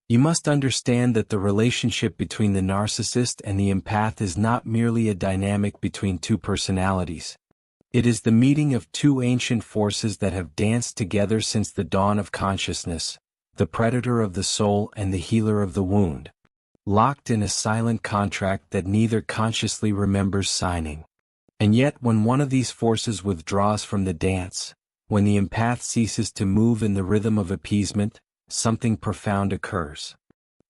You must understand that the relationship between the narcissist and the empath is not merely a dynamic between two personalities. It is the meeting of two ancient forces that have danced together since the dawn of consciousness, the predator of the soul and the healer of the wound, locked in a silent contract that neither consciously remembers signing. And yet when one of these forces withdraws from the dance, when the empath ceases to move in the rhythm of appeasement, something profound occurs.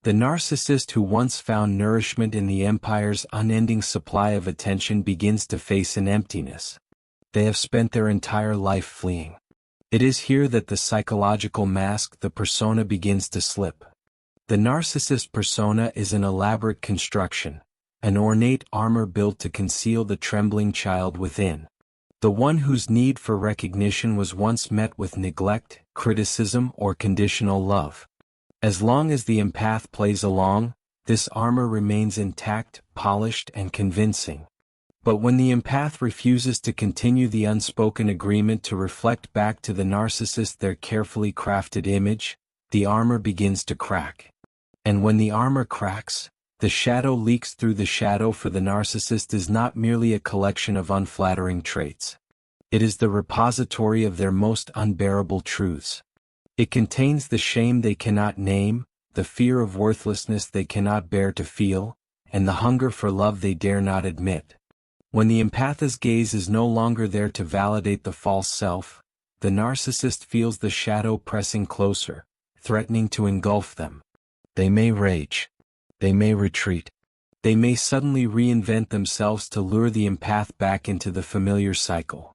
The narcissist who once found nourishment in the empire's unending supply of attention begins to face an emptiness. They have spent their entire life fleeing. It is here that the psychological mask, the persona, begins to slip. The narcissist persona is an elaborate construction, an ornate armor built to conceal the trembling child within. The one whose need for recognition was once met with neglect, criticism, or conditional love. As long as the empath plays along, this armor remains intact, polished, and convincing. But when the empath refuses to continue the unspoken agreement to reflect back to the narcissist their carefully crafted image, the armor begins to crack. And when the armor cracks, the shadow leaks through. The shadow for the narcissist is not merely a collection of unflattering traits. It is the repository of their most unbearable truths. It contains the shame they cannot name, the fear of worthlessness they cannot bear to feel, and the hunger for love they dare not admit. When the empath's gaze is no longer there to validate the false self, the narcissist feels the shadow pressing closer, threatening to engulf them. They may rage. They may retreat. They may suddenly reinvent themselves to lure the empath back into the familiar cycle.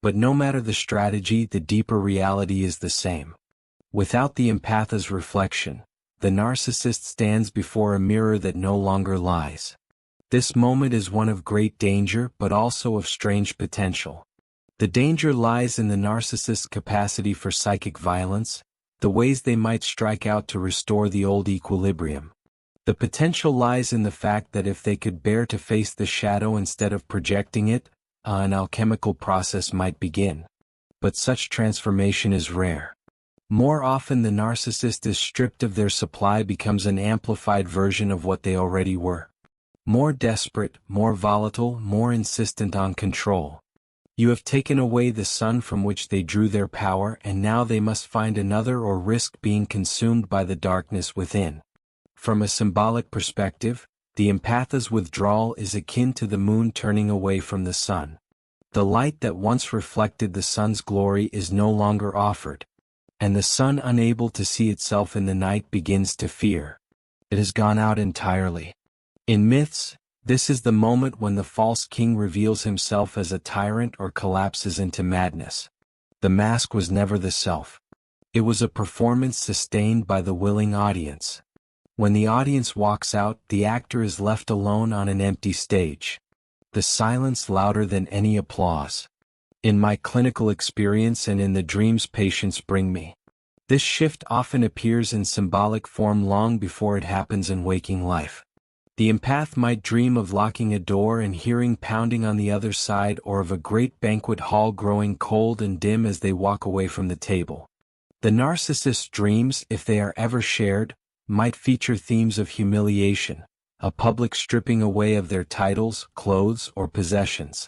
But no matter the strategy, the deeper reality is the same. Without the empath's reflection, the narcissist stands before a mirror that no longer lies. This moment is one of great danger but also of strange potential. The danger lies in the narcissist's capacity for psychic violence, the ways they might strike out to restore the old equilibrium. The potential lies in the fact that if they could bear to face the shadow instead of projecting it, an alchemical process might begin. But such transformation is rare. More often the narcissist is stripped of their supply, becomes an amplified version of what they already were. More desperate, more volatile, more insistent on control. You have taken away the sun from which they drew their power, and now they must find another or risk being consumed by the darkness within. From a symbolic perspective, the empath's withdrawal is akin to the moon turning away from the sun. The light that once reflected the sun's glory is no longer offered, and the sun, unable to see itself in the night, begins to fear. It has gone out entirely. In myths, this is the moment when the false king reveals himself as a tyrant or collapses into madness. The mask was never the self. It was a performance sustained by the willing audience. When the audience walks out, the actor is left alone on an empty stage. The silence louder than any applause. In my clinical experience and in the dreams patients bring me, this shift often appears in symbolic form long before it happens in waking life. The empath might dream of locking a door and hearing pounding on the other side, or of a great banquet hall growing cold and dim as they walk away from the table. The narcissist's dreams, if they are ever shared, might feature themes of humiliation, a public stripping away of their titles, clothes, or possessions.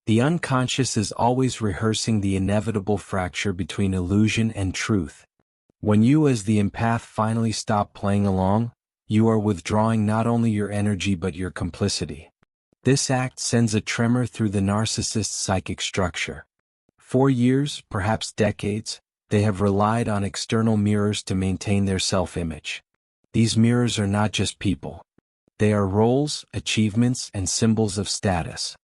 The unconscious is always rehearsing the inevitable fracture between illusion and truth. When you as the empath finally stop playing along, you are withdrawing not only your energy but your complicity. This act sends a tremor through the narcissist's psychic structure. For years, perhaps decades, they have relied on external mirrors to maintain their self-image. These mirrors are not just people. They are roles, achievements, and symbols of status.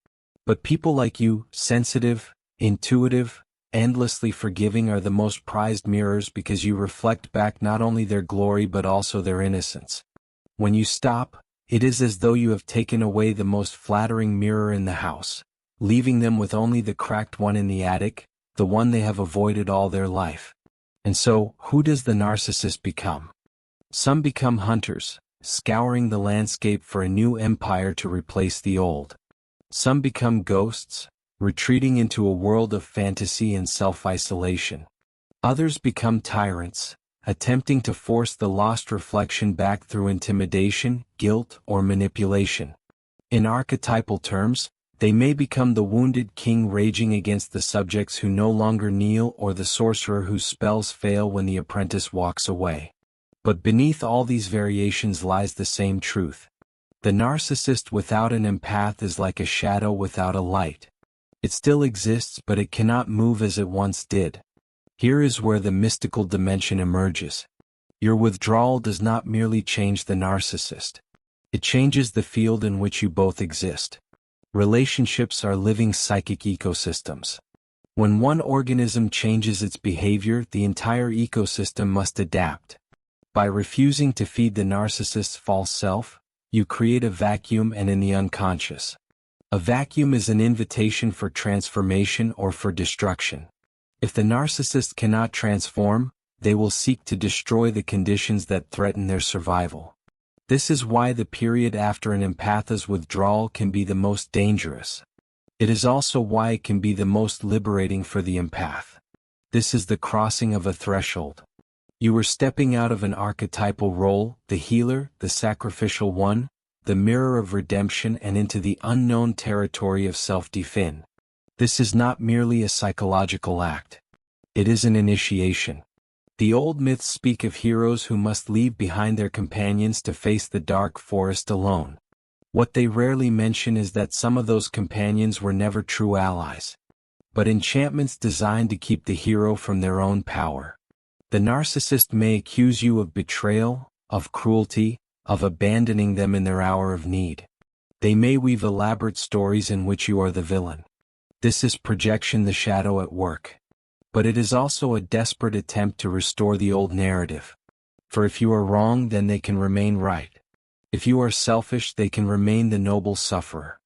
But people like you, sensitive, intuitive, endlessly forgiving, are the most prized mirrors because you reflect back not only their glory but also their innocence. When you stop, it is as though you have taken away the most flattering mirror in the house, leaving them with only the cracked one in the attic, the one they have avoided all their life. And so, who does the narcissist become? Some become hunters, scouring the landscape for a new empire to replace the old. Some become ghosts, retreating into a world of fantasy and self-isolation. Others become tyrants, attempting to force the lost reflection back through intimidation, guilt, or manipulation. In archetypal terms, they may become the wounded king raging against the subjects who no longer kneel, or the sorcerer whose spells fail when the apprentice walks away. But beneath all these variations lies the same truth. The narcissist without an empath is like a shadow without a light. It still exists, but it cannot move as it once did. Here is where the mystical dimension emerges. Your withdrawal does not merely change the narcissist. It changes the field in which you both exist. Relationships are living psychic ecosystems. When one organism changes its behavior, the entire ecosystem must adapt. By refusing to feed the narcissist's false self, you create a vacuum, and in the unconscious. A vacuum is an invitation for transformation or for destruction. If the narcissist cannot transform, they will seek to destroy the conditions that threaten their survival. This is why the period after an empath's withdrawal can be the most dangerous. It is also why it can be the most liberating for the empath. This is the crossing of a threshold. You are stepping out of an archetypal role, the healer, the sacrificial one, the mirror of redemption, and into the unknown territory of self-defense. This is not merely a psychological act. It is an initiation. The old myths speak of heroes who must leave behind their companions to face the dark forest alone. What they rarely mention is that some of those companions were never true allies, but enchantments designed to keep the hero from their own power. The narcissist may accuse you of betrayal, of cruelty, of abandoning them in their hour of need. They may weave elaborate stories in which you are the villain. This is projection, the shadow at work. But it is also a desperate attempt to restore the old narrative. For if you are wrong, then they can remain right. If you are selfish, they can remain the noble sufferer.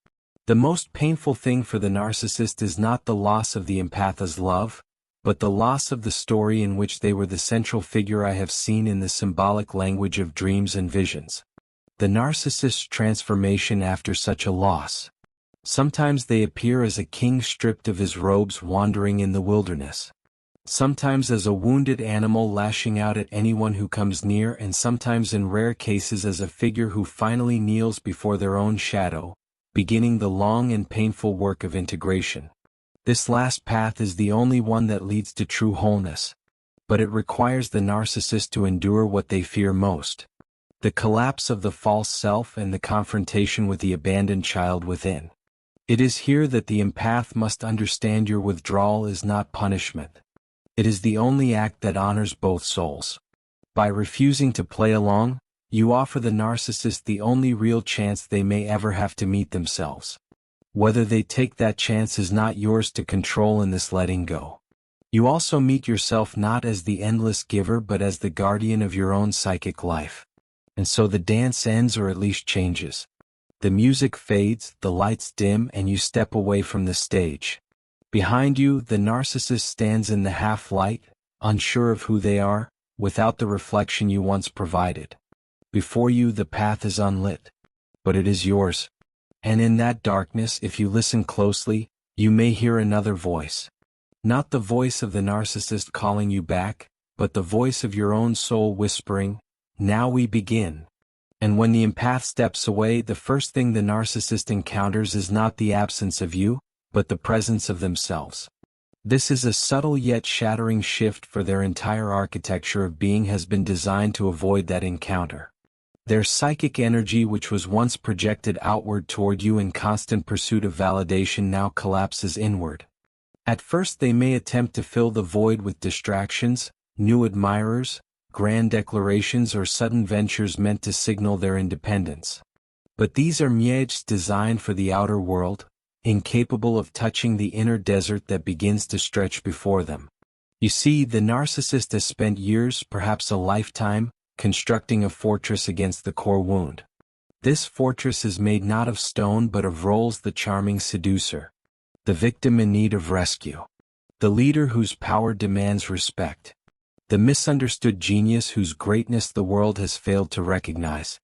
The most painful thing for the narcissist is not the loss of the empath's love, but the loss of the story in which they were the central figure. I have seen in the symbolic language of dreams and visions the narcissist's transformation after such a loss. Sometimes they appear as a king stripped of his robes, wandering in the wilderness. Sometimes as a wounded animal lashing out at anyone who comes near, and sometimes in rare cases as a figure who finally kneels before their own shadow, beginning the long and painful work of integration. This last path is the only one that leads to true wholeness, but it requires the narcissist to endure what they fear most: the collapse of the false self and the confrontation with the abandoned child within. It is here that the empath must understand your withdrawal is not punishment. It is the only act that honors both souls. By refusing to play along, you offer the narcissist the only real chance they may ever have to meet themselves. Whether they take that chance is not yours to control in this letting go. You also meet yourself not as the endless giver but as the guardian of your own psychic life. And so the dance ends, or at least changes. The music fades, the lights dim, and you step away from the stage. Behind you, the narcissist stands in the half-light, unsure of who they are, without the reflection you once provided. Before you, the path is unlit, but it is yours. And in that darkness, if you listen closely, you may hear another voice. Not the voice of the narcissist calling you back, but the voice of your own soul whispering, "Now we begin." And when the empath steps away, the first thing the narcissist encounters is not the absence of you, but the presence of themselves. This is a subtle yet shattering shift, for their entire architecture of being has been designed to avoid that encounter. Their psychic energy, which was once projected outward toward you in constant pursuit of validation, now collapses inward. At first they may attempt to fill the void with distractions, new admirers, grand declarations, or sudden ventures meant to signal their independence. But these are mirage designed for the outer world, incapable of touching the inner desert that begins to stretch before them. You see, the narcissist has spent years, perhaps a lifetime, constructing a fortress against the core wound. This fortress is made not of stone but of roles: the charming seducer, the victim in need of rescue, the leader whose power demands respect, the misunderstood genius whose greatness the world has failed to recognize.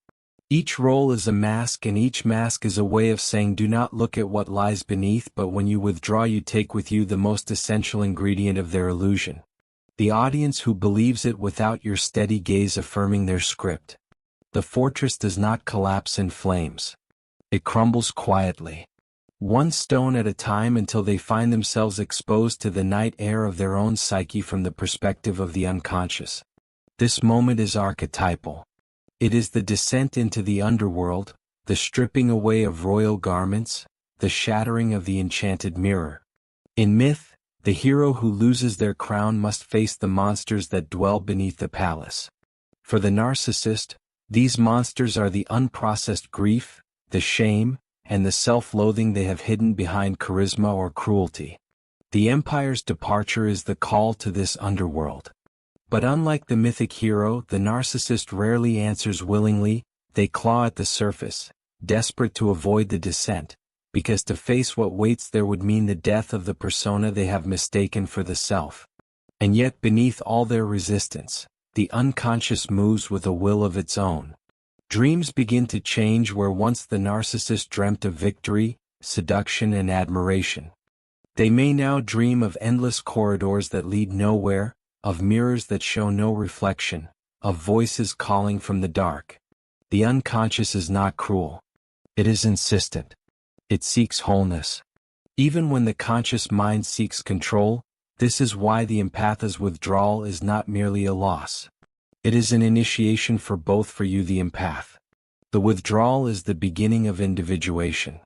Each role is a mask, and each mask is a way of saying, do not look at what lies beneath, but when you withdraw you take with you the most essential ingredient of their illusion. The audience who believes it without your steady gaze affirming their script. The fortress does not collapse in flames. It crumbles quietly, one stone at a time, until they find themselves exposed to the night air of their own psyche from the perspective of the unconscious. This moment is archetypal. It is the descent into the underworld, the stripping away of royal garments, the shattering of the enchanted mirror. In myth, the hero who loses their crown must face the monsters that dwell beneath the palace. For the narcissist, these monsters are the unprocessed grief, the shame, and the self-loathing they have hidden behind charisma or cruelty. The Empire's departure is the call to this underworld. But unlike the mythic hero, the narcissist rarely answers willingly. They claw at the surface, desperate to avoid the descent, because to face what waits there would mean the death of the persona they have mistaken for the self. And yet beneath all their resistance, the unconscious moves with a will of its own. Dreams begin to change where once the narcissist dreamt of victory, seduction, and admiration. They may now dream of endless corridors that lead nowhere, of mirrors that show no reflection, of voices calling from the dark. The unconscious is not cruel. It is insistent. It seeks wholeness. Even when the conscious mind seeks control, this is why the empath's withdrawal is not merely a loss. It is an initiation for both. For you, the empath, the withdrawal is the beginning of individuation.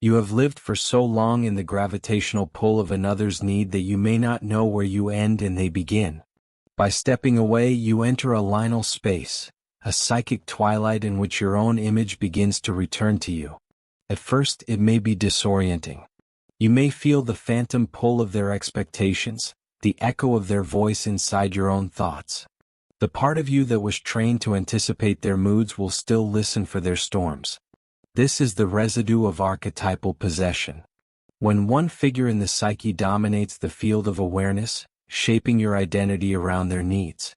You have lived for so long in the gravitational pull of another's need that you may not know where you end and they begin. By stepping away, you enter a liminal space, a psychic twilight in which your own image begins to return to you. At first, it may be disorienting. You may feel the phantom pull of their expectations, the echo of their voice inside your own thoughts. The part of you that was trained to anticipate their moods will still listen for their storms. This is the residue of archetypal possession. When one figure in the psyche dominates the field of awareness, shaping your identity around their needs.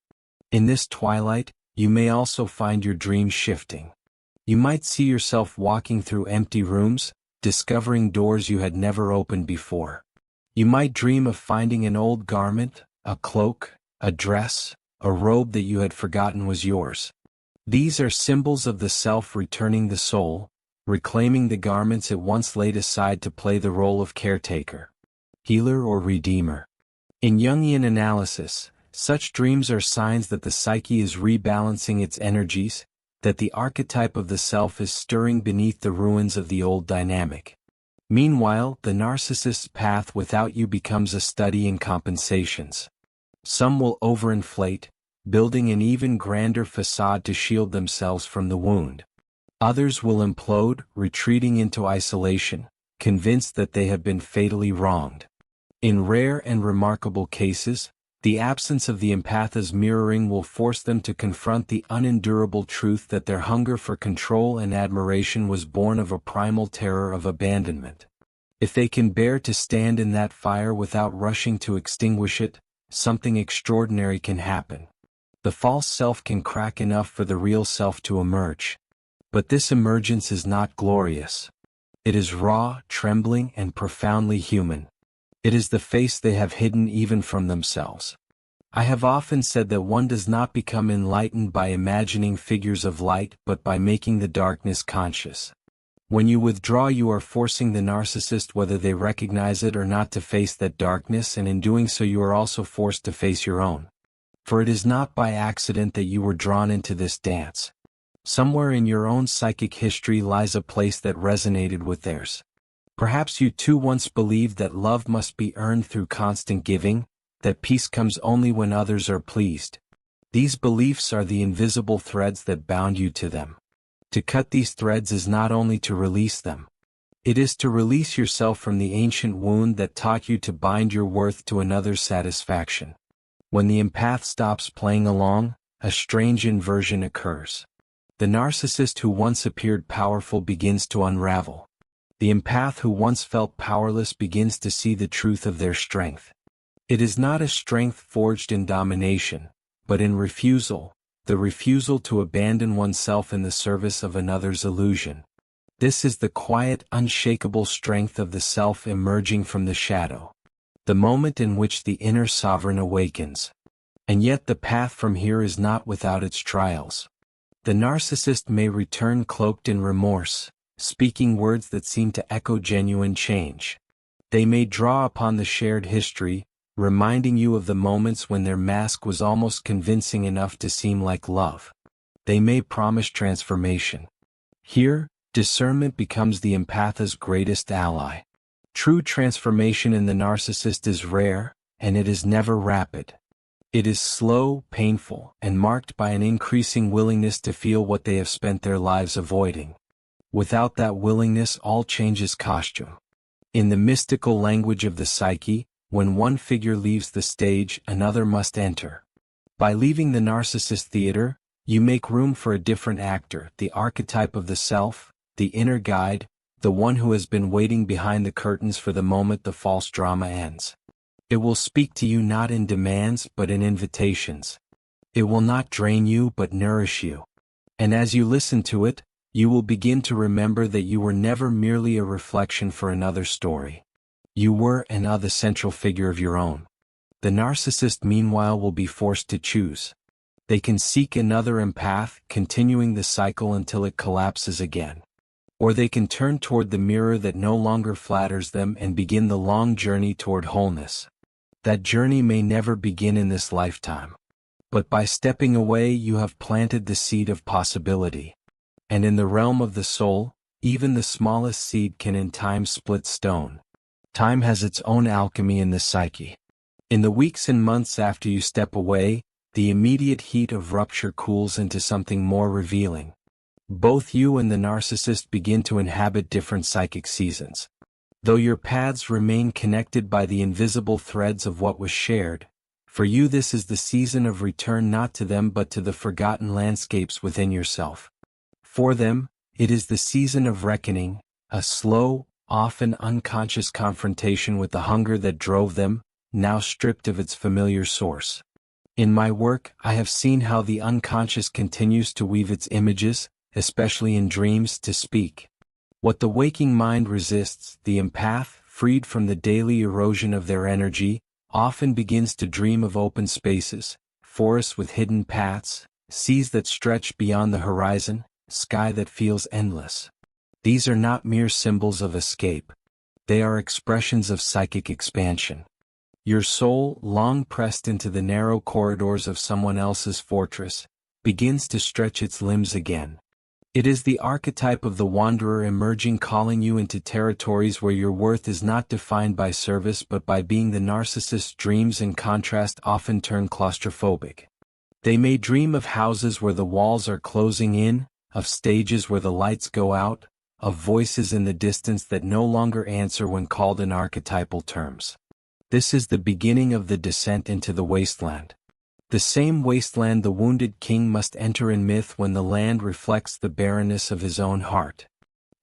In this twilight, you may also find your dreams shifting. You might see yourself walking through empty rooms, discovering doors you had never opened before. You might dream of finding an old garment, a cloak, a dress, a robe that you had forgotten was yours. These are symbols of the self returning the soul, reclaiming the garments it once laid aside to play the role of caretaker, healer, or redeemer. In Jungian analysis, such dreams are signs that the psyche is rebalancing its energies, that the archetype of the self is stirring beneath the ruins of the old dynamic. Meanwhile, the narcissist's path without you becomes a study in compensations. Some will overinflate, building an even grander facade to shield themselves from the wound. Others will implode, retreating into isolation, convinced that they have been fatally wronged. In rare and remarkable cases, the absence of the empath's mirroring will force them to confront the unendurable truth that their hunger for control and admiration was born of a primal terror of abandonment. If they can bear to stand in that fire without rushing to extinguish it, something extraordinary can happen. The false self can crack enough for the real self to emerge. But this emergence is not glorious. It is raw, trembling, and profoundly human. It is the face they have hidden even from themselves. I have often said that one does not become enlightened by imagining figures of light but by making the darkness conscious. When you withdraw, you are forcing the narcissist, whether they recognize it or not, to face that darkness, and in doing so you are also forced to face your own. For it is not by accident that you were drawn into this dance. Somewhere in your own psychic history lies a place that resonated with theirs. Perhaps you too once believed that love must be earned through constant giving, that peace comes only when others are pleased. These beliefs are the invisible threads that bound you to them. To cut these threads is not only to release them. It is to release yourself from the ancient wound that taught you to bind your worth to another's satisfaction. When the empath stops playing along, a strange inversion occurs. The narcissist who once appeared powerful begins to unravel. The empath who once felt powerless begins to see the truth of their strength. It is not a strength forged in domination, but in refusal, the refusal to abandon oneself in the service of another's illusion. This is the quiet, unshakable strength of the self emerging from the shadow. The moment in which the inner sovereign awakens. And yet the path from here is not without its trials. The narcissist may return cloaked in remorse, speaking words that seem to echo genuine change. They may draw upon the shared history, reminding you of the moments when their mask was almost convincing enough to seem like love. They may promise transformation. Here, discernment becomes the empath's greatest ally. True transformation in the narcissist is rare, and it is never rapid. It is slow, painful, and marked by an increasing willingness to feel what they have spent their lives avoiding. Without that willingness, all change is costume. In the mystical language of the psyche, when one figure leaves the stage, another must enter. By leaving the narcissist theater, you make room for a different actor, the archetype of the self, the inner guide, the one who has been waiting behind the curtains for the moment the false drama ends. It will speak to you not in demands but in invitations. It will not drain you but nourish you. And as you listen to it, you will begin to remember that you were never merely a reflection for another story. You were and are the central figure of your own. The narcissist meanwhile will be forced to choose. They can seek another empath, continuing the cycle until it collapses again. Or they can turn toward the mirror that no longer flatters them and begin the long journey toward wholeness. That journey may never begin in this lifetime. But by stepping away you have planted the seed of possibility. And in the realm of the soul, even the smallest seed can in time split stone. Time has its own alchemy in the psyche. In the weeks and months after you step away, the immediate heat of rupture cools into something more revealing. Both you and the narcissist begin to inhabit different psychic seasons. Though your paths remain connected by the invisible threads of what was shared, for you this is the season of return not to them but to the forgotten landscapes within yourself. For them, it is the season of reckoning, a slow, often unconscious confrontation with the hunger that drove them, now stripped of its familiar source. In my work, I have seen how the unconscious continues to weave its images, especially in dreams, to speak. What the waking mind resists, the empath, freed from the daily erosion of their energy, often begins to dream of open spaces, forests with hidden paths, seas that stretch beyond the horizon, sky that feels endless. These are not mere symbols of escape. They are expressions of psychic expansion. Your soul, long pressed into the narrow corridors of someone else's fortress, begins to stretch its limbs again. It is the archetype of the wanderer emerging, calling you into territories where your worth is not defined by service but by being. The narcissist's dreams in contrast often turn claustrophobic. They may dream of houses where the walls are closing in, of stages where the lights go out, of voices in the distance that no longer answer when called in archetypal terms. This is the beginning of the descent into the wasteland. The same wasteland the wounded king must enter in myth when the land reflects the barrenness of his own heart.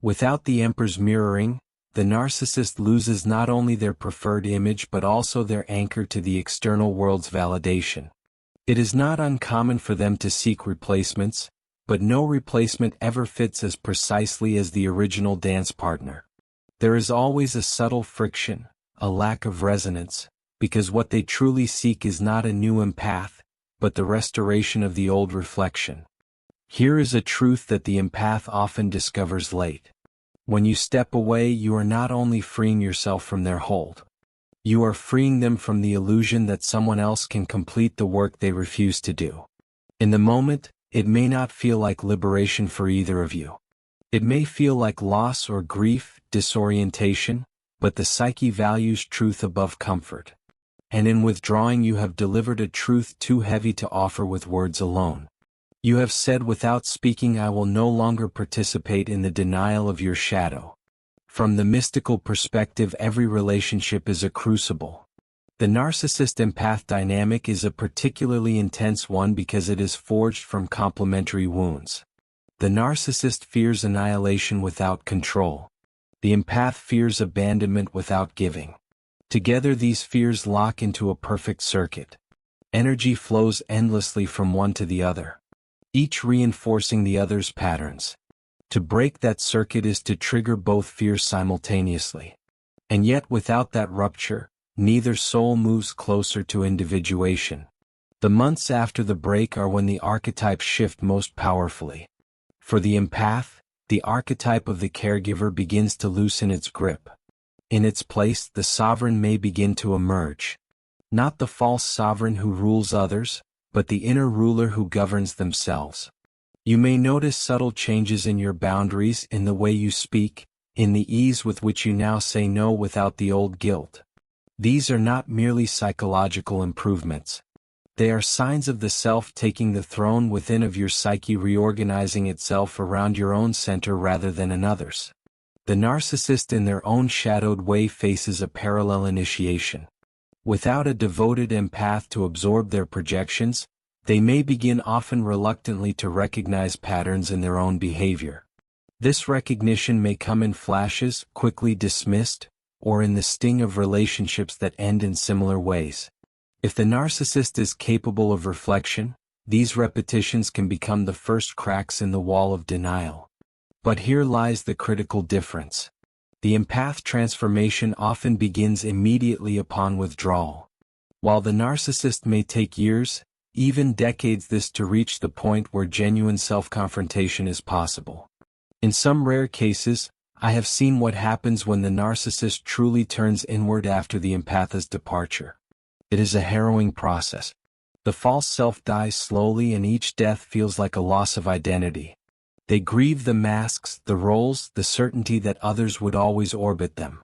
Without the emperor's mirroring, the narcissist loses not only their preferred image but also their anchor to the external world's validation. It is not uncommon for them to seek replacements, but no replacement ever fits as precisely as the original dance partner. There is always a subtle friction, a lack of resonance, because what they truly seek is not a new empath, but the restoration of the old reflection. Here is a truth that the empath often discovers late. When you step away, you are not only freeing yourself from their hold. You are freeing them from the illusion that someone else can complete the work they refuse to do. In the moment, it may not feel like liberation for either of you. It may feel like loss or grief, disorientation, but the psyche values truth above comfort. And in withdrawing you have delivered a truth too heavy to offer with words alone. You have said without speaking, I will no longer participate in the denial of your shadow. From the mystical perspective, every relationship is a crucible. The narcissist-empath dynamic is a particularly intense one because it is forged from complementary wounds. The narcissist fears annihilation without control. The empath fears abandonment without giving. Together these fears lock into a perfect circuit. Energy flows endlessly from one to the other, each reinforcing the other's patterns. To break that circuit is to trigger both fears simultaneously. And yet without that rupture, neither soul moves closer to individuation. The months after the break are when the archetypes shift most powerfully. For the empath, the archetype of the caregiver begins to loosen its grip. In its place, the sovereign may begin to emerge. Not the false sovereign who rules others, but the inner ruler who governs themselves. You may notice subtle changes in your boundaries, in the way you speak, in the ease with which you now say no without the old guilt. These are not merely psychological improvements. They are signs of the self taking the throne within, of your psyche reorganizing itself around your own center rather than another's. The narcissist in their own shadowed way faces a parallel initiation. Without a devoted empath to absorb their projections, they may begin often reluctantly to recognize patterns in their own behavior. This recognition may come in flashes, quickly dismissed, or in the sting of relationships that end in similar ways. If the narcissist is capable of reflection, these repetitions can become the first cracks in the wall of denial. But here lies the critical difference. The empath transformation often begins immediately upon withdrawal. While the narcissist may take years, even decades, to reach the point where genuine self-confrontation is possible. In some rare cases, I have seen what happens when the narcissist truly turns inward after the empath's departure. It is a harrowing process. The false self dies slowly, and each death feels like a loss of identity. They grieve the masks, the roles, the certainty that others would always orbit them.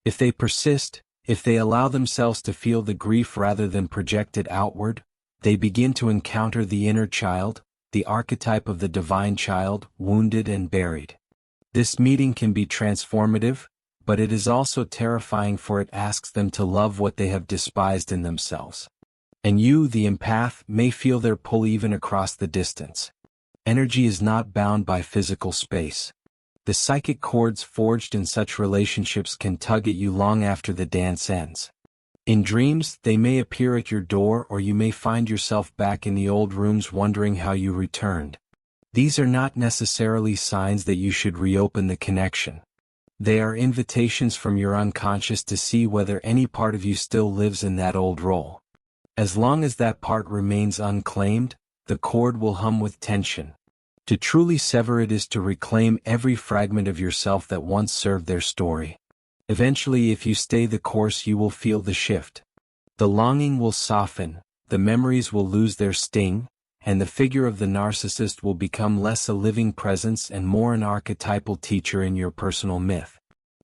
If they persist, if they allow themselves to feel the grief rather than project it outward, they begin to encounter the inner child, the archetype of the divine child, wounded and buried. This meeting can be transformative, but it is also terrifying, for it asks them to love what they have despised in themselves. And you, the empath, may feel their pull even across the distance. Energy is not bound by physical space. The psychic cords forged in such relationships can tug at you long after the dance ends. In dreams, they may appear at your door, or you may find yourself back in the old rooms wondering how you returned. These are not necessarily signs that you should reopen the connection. They are invitations from your unconscious to see whether any part of you still lives in that old role. As long as that part remains unclaimed, the cord will hum with tension. To truly sever it is to reclaim every fragment of yourself that once served their story. Eventually, if you stay the course, you will feel the shift. The longing will soften, the memories will lose their sting, and the figure of the narcissist will become less a living presence and more an archetypal teacher in your personal myth.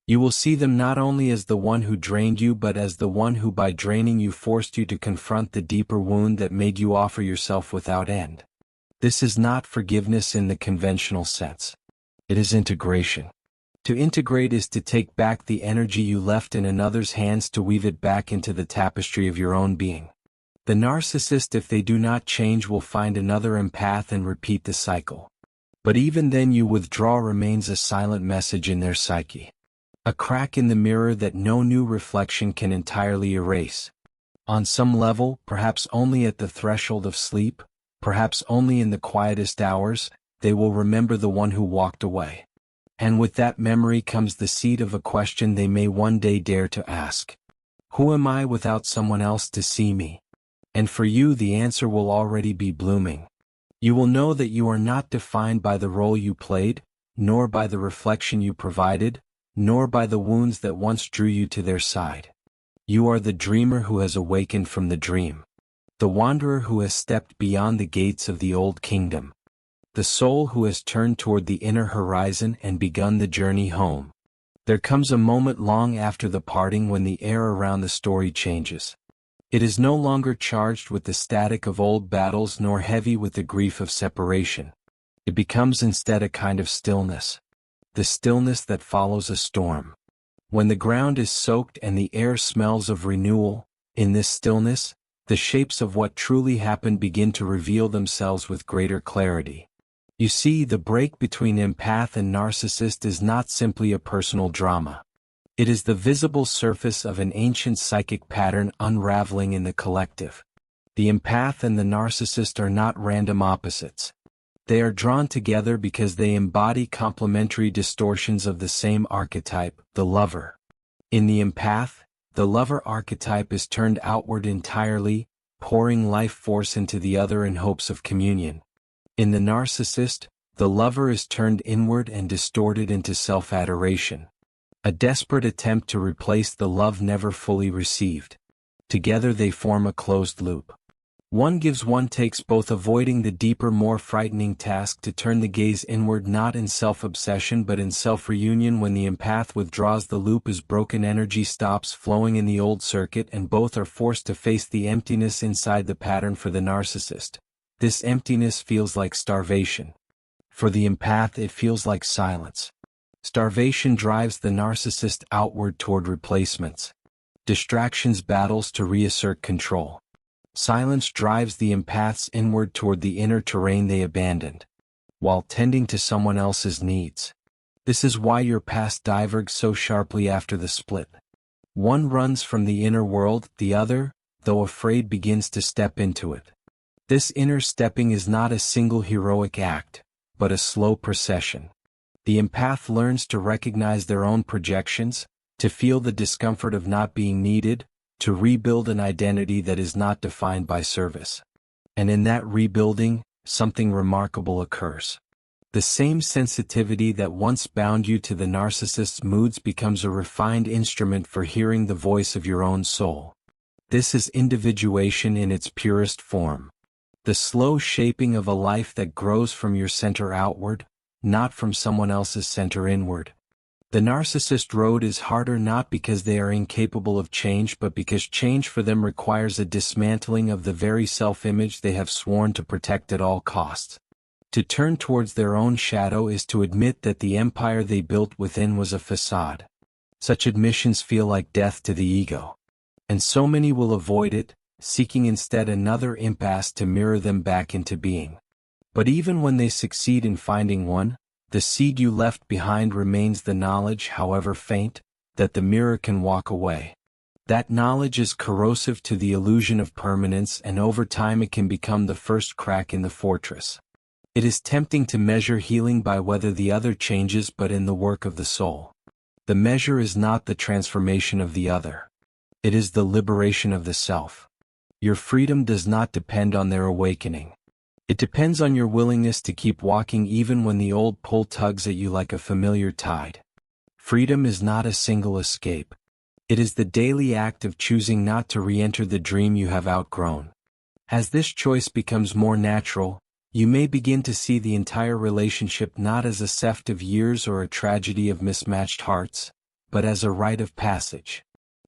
You will see them not only as the one who drained you, but as the one who, by draining you, forced you to confront the deeper wound that made you offer yourself without end. This is not forgiveness in the conventional sense. It is integration. To integrate is to take back the energy you left in another's hands, to weave it back into the tapestry of your own being. The narcissist, if they do not change, will find another empath and repeat the cycle. But even then, your withdrawal remains a silent message in their psyche. A crack in the mirror that no new reflection can entirely erase. On some level, perhaps only at the threshold of sleep, perhaps only in the quietest hours, they will remember the one who walked away. And with that memory comes the seed of a question they may one day dare to ask. Who am I without someone else to see me? And for you, the answer will already be blooming. You will know that you are not defined by the role you played, nor by the reflection you provided, nor by the wounds that once drew you to their side. You are the dreamer who has awakened from the dream. The wanderer who has stepped beyond the gates of the old kingdom. The soul who has turned toward the inner horizon and begun the journey home. There comes a moment long after the parting when the air around the story changes. It is no longer charged with the static of old battles, nor heavy with the grief of separation. It becomes instead a kind of stillness. The stillness that follows a storm. When the ground is soaked and the air smells of renewal, in this stillness, the shapes of what truly happened begin to reveal themselves with greater clarity. You see, the break between empath and narcissist is not simply a personal drama. It is the visible surface of an ancient psychic pattern unraveling in the collective. The empath and the narcissist are not random opposites. They are drawn together because they embody complementary distortions of the same archetype, the lover. In the empath, the lover archetype is turned outward entirely, pouring life force into the other in hopes of communion. In the narcissist, the lover is turned inward and distorted into self-adoration, a desperate attempt to replace the love never fully received. Together they form a closed loop. One gives, one takes, both avoiding the deeper, more frightening task to turn the gaze inward, not in self-obsession but in self-reunion. When the empath withdraws, the loop is broken, energy stops flowing in the old circuit, and both are forced to face the emptiness inside the pattern. For the narcissist, this emptiness feels like starvation. For the empath, it feels like silence. Starvation drives the narcissist outward toward replacements, distractions, battles to reassert control. Silence drives the empaths inward toward the inner terrain they abandoned, while tending to someone else's needs. This is why your paths diverge so sharply after the split. One runs from the inner world, the other, though afraid, begins to step into it. This inner stepping is not a single heroic act, but a slow procession. The empath learns to recognize their own projections, to feel the discomfort of not being needed, to rebuild an identity that is not defined by service. And in that rebuilding, something remarkable occurs. The same sensitivity that once bound you to the narcissist's moods becomes a refined instrument for hearing the voice of your own soul. This is individuation in its purest form. The slow shaping of a life that grows from your center outward, not from someone else's center inward. The narcissist road is harder not because they are incapable of change but because change for them requires a dismantling of the very self-image they have sworn to protect at all costs. To turn towards their own shadow is to admit that the empire they built within was a facade. Such admissions feel like death to the ego. And so many will avoid it, seeking instead another impasse to mirror them back into being. But even when they succeed in finding one, the seed you left behind remains the knowledge, however faint, that the mirror can walk away. That knowledge is corrosive to the illusion of permanence, and over time it can become the first crack in the fortress. It is tempting to measure healing by whether the other changes, but in the work of the soul. The measure is not the transformation of the other. It is the liberation of the self. Your freedom does not depend on their awakening. It depends on your willingness to keep walking even when the old pull tugs at you like a familiar tide. Freedom is not a single escape. It is the daily act of choosing not to re-enter the dream you have outgrown. As this choice becomes more natural, you may begin to see the entire relationship not as a theft of years or a tragedy of mismatched hearts, but as a rite of passage.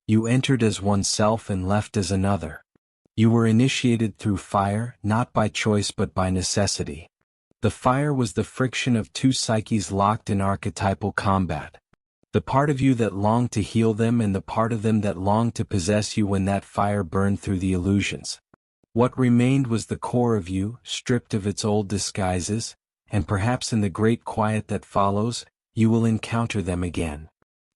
You entered as oneself and left as another. You were initiated through fire, not by choice but by necessity. The fire was the friction of two psyches locked in archetypal combat. The part of you that longed to heal them and the part of them that longed to possess you when that fire burned through the illusions. What remained was the core of you, stripped of its old disguises, and perhaps in the great quiet that follows, you will encounter them again.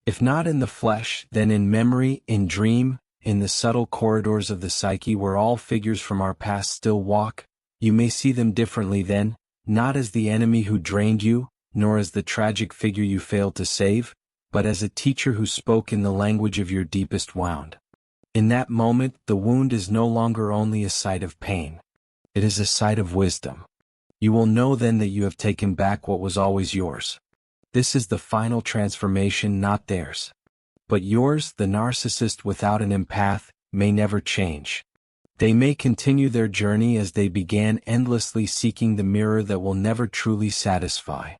If not in the flesh, then in memory, in dream, in the subtle corridors of the psyche where all figures from our past still walk. You may see them differently then, not as the enemy who drained you, nor as the tragic figure you failed to save, but as a teacher who spoke in the language of your deepest wound. In that moment, the wound is no longer only a site of pain. It is a site of wisdom. You will know then that you have taken back what was always yours. This is the final transformation, not theirs. But yours, the narcissist without an empath, may never change. They may continue their journey as they began, endlessly seeking the mirror that will never truly satisfy.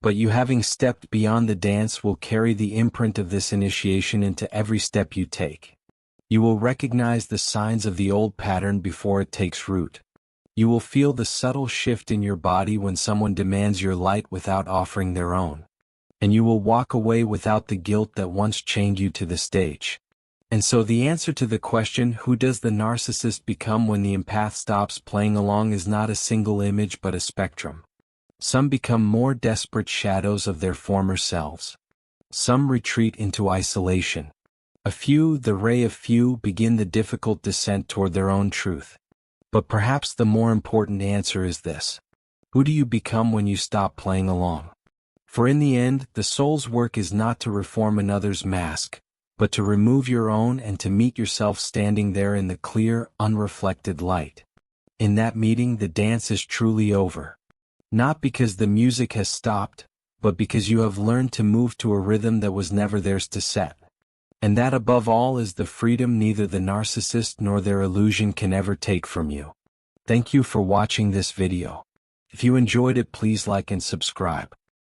But you, having stepped beyond the dance, will carry the imprint of this initiation into every step you take. You will recognize the signs of the old pattern before it takes root. You will feel the subtle shift in your body when someone demands your light without offering their own. And you will walk away without the guilt that once chained you to the stage. And so the answer to the question, who does the narcissist become when the empath stops playing along, is not a single image but a spectrum. Some become more desperate shadows of their former selves. Some retreat into isolation. A few, the ray of few, begin the difficult descent toward their own truth. But perhaps the more important answer is this. Who do you become when you stop playing along? For in the end, the soul's work is not to reform another's mask, but to remove your own and to meet yourself standing there in the clear, unreflected light. In that meeting, the dance is truly over. Not because the music has stopped, but because you have learned to move to a rhythm that was never theirs to set. And that above all is the freedom neither the narcissist nor their illusion can ever take from you. Thank you for watching this video. If you enjoyed it, please like and subscribe.